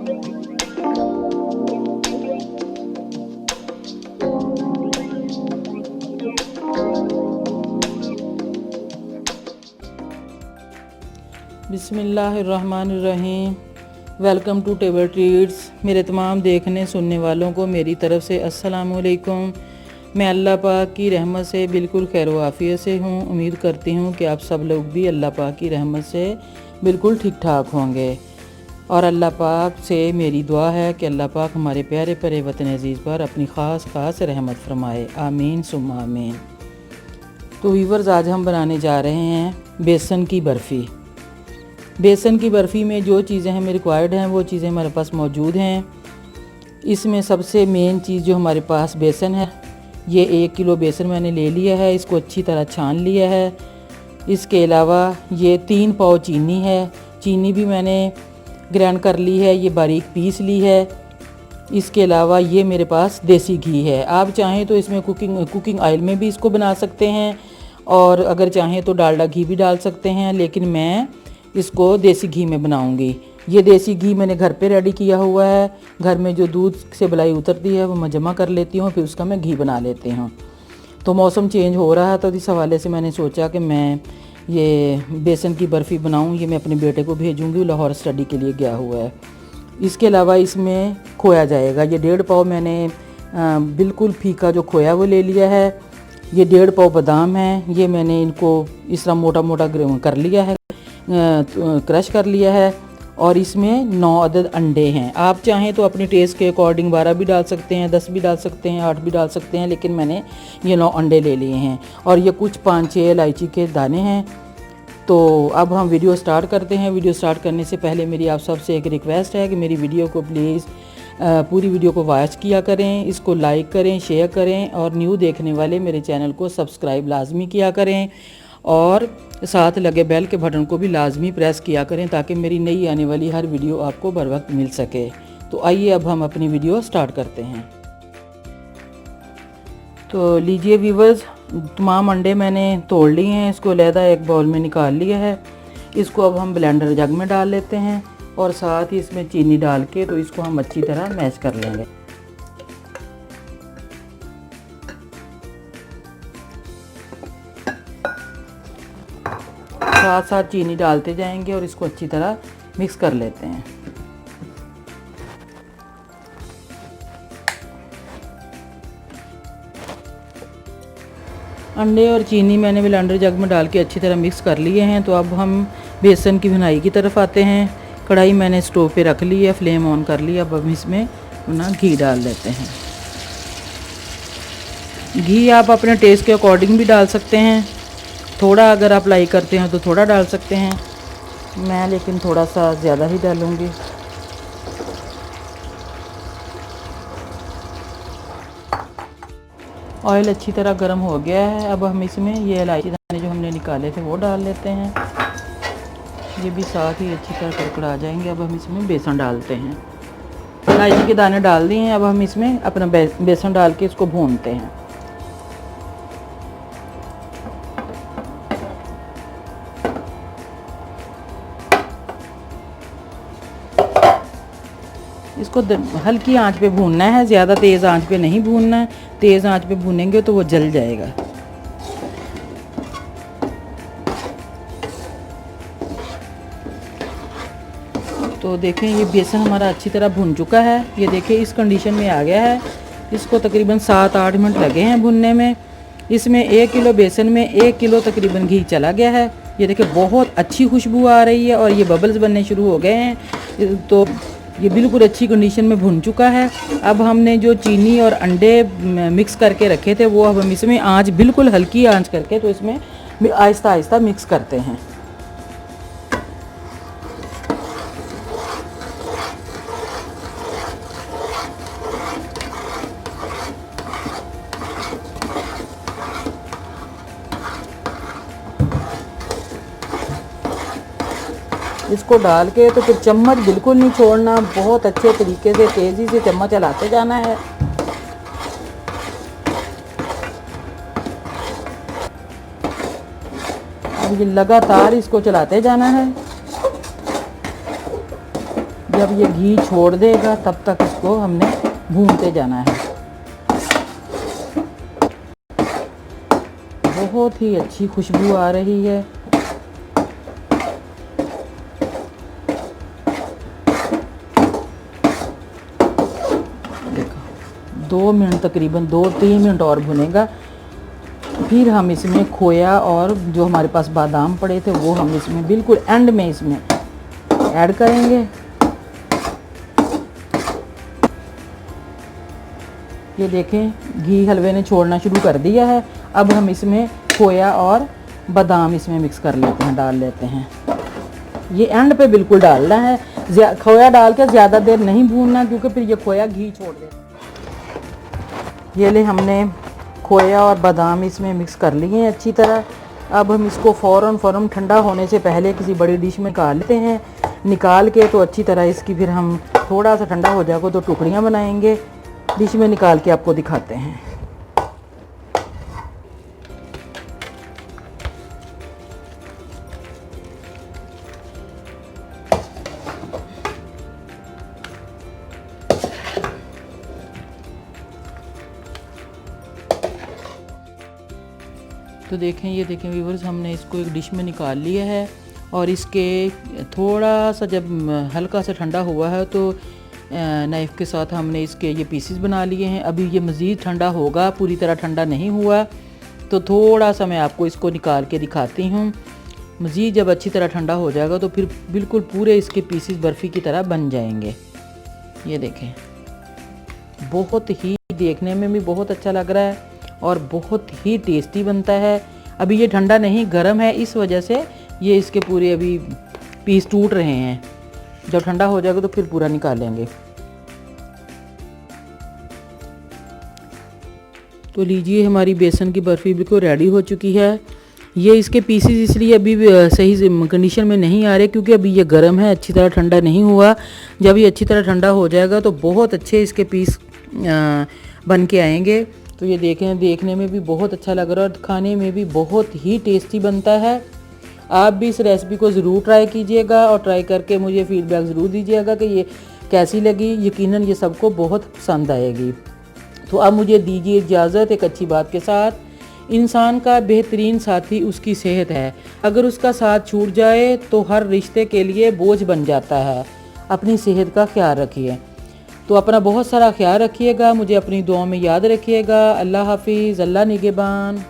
बिस्मिल्लाहिर्रहमानिर्रहीम। Welcome to table treats. मेरे तमाम देखने सुनने वालों को मेरी तरफ़ से अस्सलाम वालेकुम। मैं अल्लाह पाक की रहमत से बिल्कुल खैर व आफ़ियत से हूँ। उम्मीद करती हूँ कि आप सब लोग भी अल्लाह पाक की रहमत से बिल्कुल ठीक ठाक होंगे। और अल्लाह पाक से मेरी दुआ है कि अल्लाह पाक हमारे प्यारे प्यारे वतन अज़ीज़ पर अपनी ख़ास रहमत फरमाए। आमीन सुम्मा आमीन। तो वीवर्स, आज हम बनाने जा रहे हैं बेसन की बर्फ़ी। बेसन की बर्फ़ी में जो चीज़ें हमें रिक्वायर्ड हैं वो चीज़ें हमारे पास मौजूद हैं। इसमें सबसे मेन चीज़ जो हमारे पास बेसन है, ये 1 किलो बेसन मैंने ले लिया है, इसको अच्छी तरह छान लिया है। इसके अलावा ये 3 पाव चीनी है, चीनी भी मैंने ग्राइंड कर ली है, ये बारीक पीस ली है। इसके अलावा ये मेरे पास देसी घी है। आप चाहें तो इसमें कुकिंग ऑयल में भी इसको बना सकते हैं, और अगर चाहें तो डालडा घी भी डाल सकते हैं, लेकिन मैं इसको देसी घी में बनाऊंगी। ये देसी घी मैंने घर पे रेडी किया हुआ है। घर में जो दूध से बलाई उतरती है वो मैं जमा कर लेती हूँ, फिर उसका मैं घी बना लेती हूँ। तो मौसम चेंज हो रहा है, तो इस हवाले से मैंने सोचा कि मैं ये बेसन की बर्फ़ी बनाऊँ। ये मैं अपने बेटे को भेजूँगी, लाहौर स्टडी के लिए गया हुआ है। इसके अलावा इसमें खोया जाएगा। ये 1.5 पाव मैंने बिल्कुल फीका जो खोया वो ले लिया है। ये 1.5 पाव बादाम है, ये मैंने इनको इस तरह मोटा मोटा कर लिया है, क्रश कर लिया है। और इसमें 9 अदद अंडे हैं। आप चाहें तो अपने टेस्ट के अकॉर्डिंग 12 भी डाल सकते हैं, 10 भी डाल सकते हैं, 8 भी डाल सकते हैं, लेकिन मैंने ये 9 अंडे ले लिए हैं। और ये कुछ 5-6 इलायची के दाने हैं। तो अब हम वीडियो स्टार्ट करते हैं। वीडियो स्टार्ट करने से पहले मेरी आप सबसे एक रिक्वेस्ट है कि मेरी वीडियो को प्लीज़ पूरी वीडियो को वॉच किया करें, इसको लाइक करें, शेयर करें, और न्यू देखने वाले मेरे चैनल को सब्सक्राइब लाजमी किया करें, और साथ लगे बेल के बटन को भी लाजमी प्रेस किया करें, ताकि मेरी नई आने वाली हर वीडियो आपको बर वक्त मिल सके। तो आइए अब हम अपनी वीडियो स्टार्ट करते हैं। तो लीजिए व्यूवर्स, तमाम अंडे मैंने तोड़ लिए हैं, इसको अलहदा एक बाउल में निकाल लिया है। इसको अब हम ब्लेंडर जग में डाल लेते हैं, और साथ ही इसमें चीनी डाल के तो इसको हम अच्छी तरह मैश कर लेंगे। साथ साथ चीनी डालते जाएंगे और इसको अच्छी तरह मिक्स कर लेते हैं। अंडे और चीनी मैंने ब्लेंडर जग में डाल के अच्छी तरह मिक्स कर लिए हैं। तो अब हम बेसन की भुनाई की तरफ आते हैं। कढ़ाई मैंने स्टोव पे रख ली है, फ्लेम ऑन कर लिया। अब हम इसमें ना घी डाल लेते हैं। घी आप अपने टेस्ट के अकॉर्डिंग भी डाल सकते हैं, थोड़ा अगर आप लाइक करते हैं तो थोड़ा डाल सकते हैं। मैं लेकिन थोड़ा सा ज़्यादा ही डालूँगी। ऑयल अच्छी तरह गर्म हो गया है। अब हम इसमें ये इलायची दाने जो हमने निकाले थे वो डाल लेते हैं। ये भी साथ ही अच्छी तरह कड़कड़ा जाएंगे। अब हम इसमें बेसन डालते हैं। इलायची के दाने डाल दिए हैं। अब हम इसमें अपना बेसन डाल के इसको भूनते हैं। इसको हल्की आंच पे भूनना है, ज़्यादा तेज़ आंच पे नहीं भूनना है। तेज़ आंच पे भूनेंगे तो वो जल जाएगा। तो देखें, ये बेसन हमारा अच्छी तरह भुन चुका है। ये देखें इस कंडीशन में आ गया है। इसको तकरीबन 7-8 मिनट लगे हैं भुनने में। इसमें 1 किलो बेसन में 1 किलो तकरीबन घी चला गया है। ये देखें बहुत अच्छी खुशबू आ रही है, और ये बबल्स बनने शुरू हो गए हैं। तो ये बिल्कुल अच्छी कंडीशन में भुन चुका है। अब हमने जो चीनी और अंडे मिक्स करके रखे थे वो अब हम इसमें आंच बिल्कुल हल्की आंच करके तो इसमें आहिस्ता आहिस्ता मिक्स करते हैं। इसको डाल के तो फिर चम्मच बिल्कुल नहीं छोड़ना, बहुत अच्छे तरीके से तेज़ी से चम्मच चलाते जाना है। अब ये लगातार इसको चलाते जाना है। जब ये घी छोड़ देगा तब तक इसको हमने भूनते जाना है। बहुत ही अच्छी खुशबू आ रही है। देखो 2 मिनट, तकरीबन 2-3 मिनट और भुनेगा। फिर हम इसमें खोया और जो हमारे पास बादाम पड़े थे वो हम इसमें बिल्कुल एंड में इसमें ऐड करेंगे। ये देखें घी हलवे ने छोड़ना शुरू कर दिया है। अब हम इसमें खोया और बादाम इसमें मिक्स कर लेते हैं, डाल लेते हैं। ये एंड पे बिल्कुल डालना है, खोया डाल के ज़्यादा देर नहीं भूनना क्योंकि फिर ये खोया घी छोड़ देता। ये ले हमने खोया और बादाम इसमें मिक्स कर लिए हैं अच्छी तरह। अब हम इसको फ़ौरन ठंडा होने से पहले किसी बड़ी डिश में निकाल लेते हैं। निकाल के तो अच्छी तरह इसकी फिर हम थोड़ा सा ठंडा हो जाएगा तो टुकड़ियाँ बनाएंगे। डिश में निकाल के आपको दिखाते हैं। तो देखें, ये देखें व्यूअर्स, हमने इसको एक डिश में निकाल लिया है और इसके थोड़ा सा जब हल्का सा ठंडा हुआ है तो नाइफ़ के साथ हमने इसके ये पीसेस बना लिए हैं। अभी ये मज़ीद ठंडा होगा, पूरी तरह ठंडा नहीं हुआ, तो थोड़ा सा मैं आपको इसको निकाल के दिखाती हूँ। मज़ीद जब अच्छी तरह ठंडा हो जाएगा तो फिर बिल्कुल पूरे इसके पीसेस बर्फ़ी की तरह बन जाएंगे। ये देखें, बहुत ही देखने में भी बहुत अच्छा लग रहा है और बहुत ही टेस्टी बनता है। अभी ये ठंडा नहीं, गर्म है, इस वजह से ये इसके पूरे अभी पीस टूट रहे हैं। जब ठंडा हो जाएगा तो फिर पूरा निकालेंगे। तो लीजिए, हमारी बेसन की बर्फ़ी बिल्कुल रेडी हो चुकी है। ये इसके पीसेस इसलिए अभी सही कंडीशन में नहीं आ रहे क्योंकि अभी ये गर्म है, अच्छी तरह ठंडा नहीं हुआ। जब ये अच्छी तरह ठंडा हो जाएगा तो बहुत अच्छे इसके पीस बन के आएंगे। तो ये देखें, देखने में भी बहुत अच्छा लग रहा है और खाने में भी बहुत ही टेस्टी बनता है। आप भी इस रेसिपी को ज़रूर ट्राई कीजिएगा और ट्राई करके मुझे फ़ीडबैक ज़रूर दीजिएगा कि ये कैसी लगी। यकीनन ये सबको बहुत पसंद आएगी। तो अब मुझे दीजिए इजाज़त एक अच्छी बात के साथ। इंसान का बेहतरीन साथी उसकी सेहत है। अगर उसका साथ छूट जाए तो हर रिश्ते के लिए बोझ बन जाता है। अपनी सेहत का ख्याल रखिए। तो अपना बहुत सारा ख्याल रखिएगा, मुझे अपनी दुआ में याद रखिएगा। अल्लाह हाफिज़, अल्लाह निगहबान।